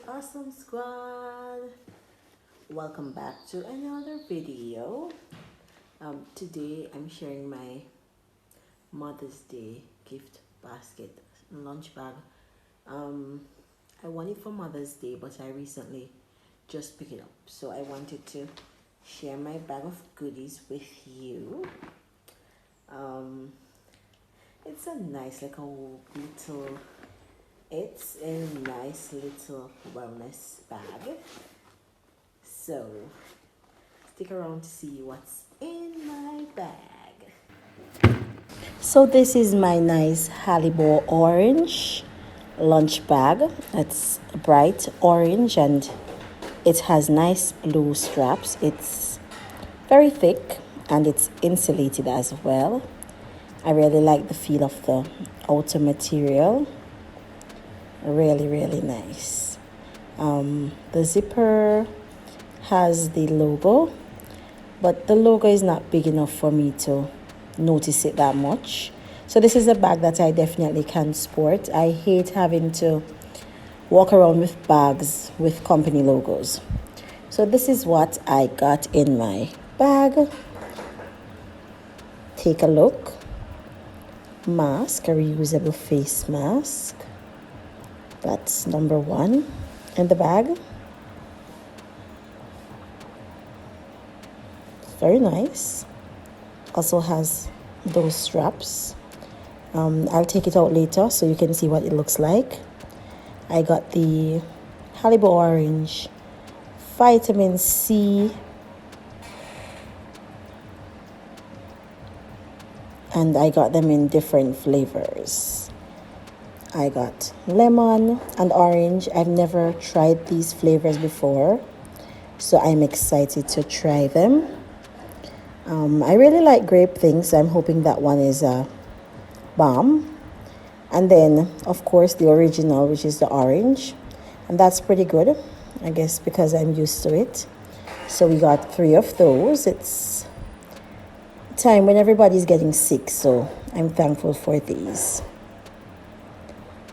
Awesome squad, welcome back to another video. Today I'm sharing my Mother's Day gift basket lunch bag. I won it for Mother's Day, but I recently just picked it up, so I wanted to share my bag of goodies with you. It's a nice it's a nice little wellness bag. So stick around to see what's in my bag. So this is my nice Haribo orange lunch bag. It's bright orange and it has nice blue straps. It's very thick and it's insulated as well. I really like the feel of the outer material. Really nice. The zipper has the logo, but the logo is not big enough for me to notice it that much. So this is a bag that I definitely can sport. I hate having to walk around with bags with company logos. So this is what I got in my bag. Take a look. Mask, a reusable face mask. That's number one in the bag. Very nice. Also has those straps. I'll take it out later so you can see what it looks like. I got the Haribo orange, vitamin C, and I got them in different flavors. I got lemon and orange. I've never tried these flavors before, so I'm excited to try them. I really like grape things, so I'm hoping that one is a bomb. And then, of course, the original, which is the orange. And that's pretty good, I guess, because I'm used to it. So we got 3 of those. It's time when everybody's getting sick, so I'm thankful for these.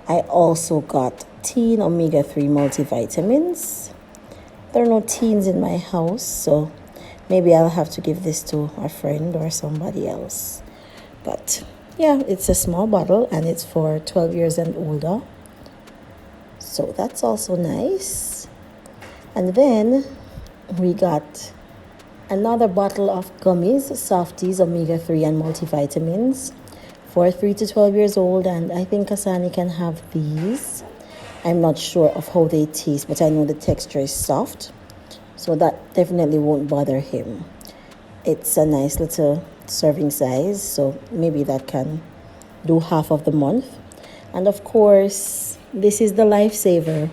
I also got teen omega-3 multivitamins. There are no teens in my house, so maybe I'll have to give this to a friend or somebody else. But yeah, it's a small bottle and it's for 12 years and older. So that's also nice. And then we got another bottle of gummies, softies, omega-3 and multivitamins for 3 to 12 years old. And I think Kasani can have these. I'm not sure of how they taste, but I know the texture is soft, so that definitely won't bother him. It's a nice little serving size, so maybe that can do half of the month. And of course, this is the lifesaver.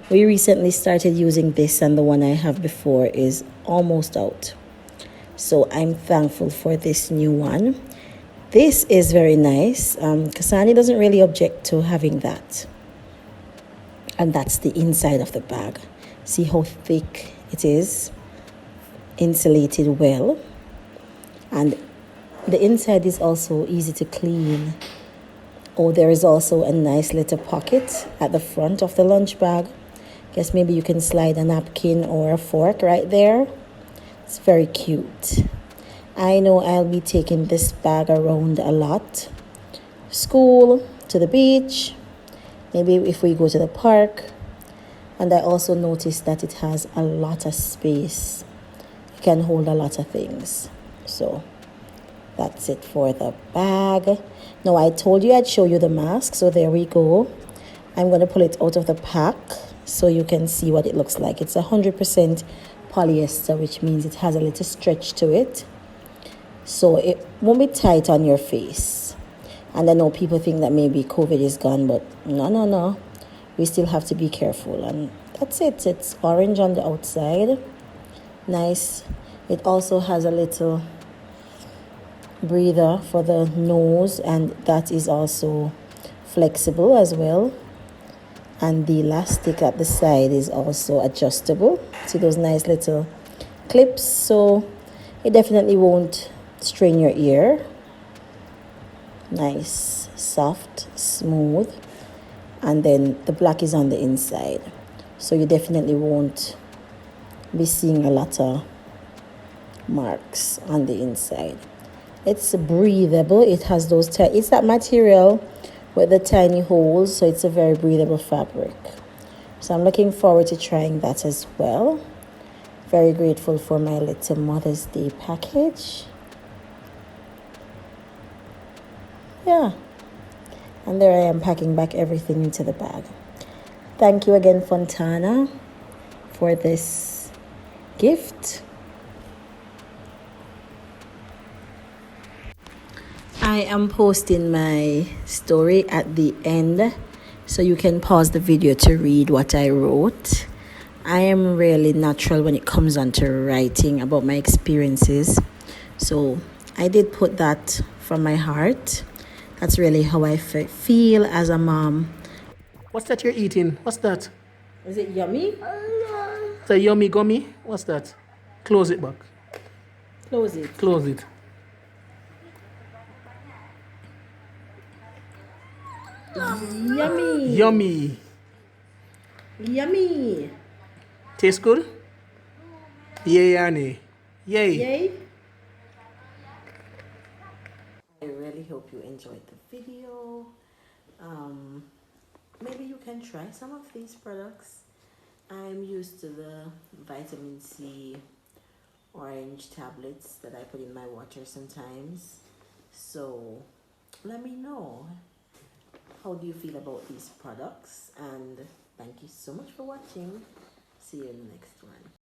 We recently started using this, and the one I have before is almost out. So I'm thankful for this new one. This is very nice. Kasani doesn't really object to having that. And that's the inside of the bag. See how thick it is, insulated well, and the inside is also easy to clean. Oh, there is also a nice little pocket at the front of the lunch bag. Guess maybe you can slide a napkin or a fork right there. It's very cute. I know I'll be taking this bag around a lot. School, to the beach, maybe if we go to the park. And I also noticed that it has a lot of space. It can hold a lot of things. So that's it for the bag. Now, I told you I'd show you the mask, so there we go. I'm going to pull it out of the pack so you can see what it looks like. It's 100% polyester, which means it has a little stretch to it, so it won't be tight on your face. And I know people think that maybe COVID is gone, but no. We still have to be careful. And that's it. It's orange on the outside. Nice. It also has a little breather for the nose, and that is also flexible as well. And the elastic at the side is also adjustable. See those nice little clips, so it definitely won't strain your ear. Nice, soft, smooth. And then the black is on the inside. so you definitely won't be seeing a lot of marks on the inside. It's breathable. It has those it's that material with the tiny holes, so it's a very breathable fabric. So I'm looking forward to trying that as well. Very grateful for my little Mother's Day package. Yeah. And there I am packing back everything into the bag. Thank you again, Fontana, for this gift. I am posting my story at the end, so you can pause the video to read what I wrote. I am really natural when it comes on to writing about my experiences, so I did put that from my heart. That's really how I feel as a mom. What's that you're eating? What's that? Is it yummy? It's a yummy gummy? What's that? Close it back. Close it. Close it. Yummy. Yummy. Yummy. Tastes good? Yay or nay? Yay. Yay. I really hope you enjoyed the video. Maybe you can try some of these products. I'm used to the vitamin C orange tablets that I put in my water sometimes. So let me know, how do you feel about these products? And thank you so much for watching. See you in the next one.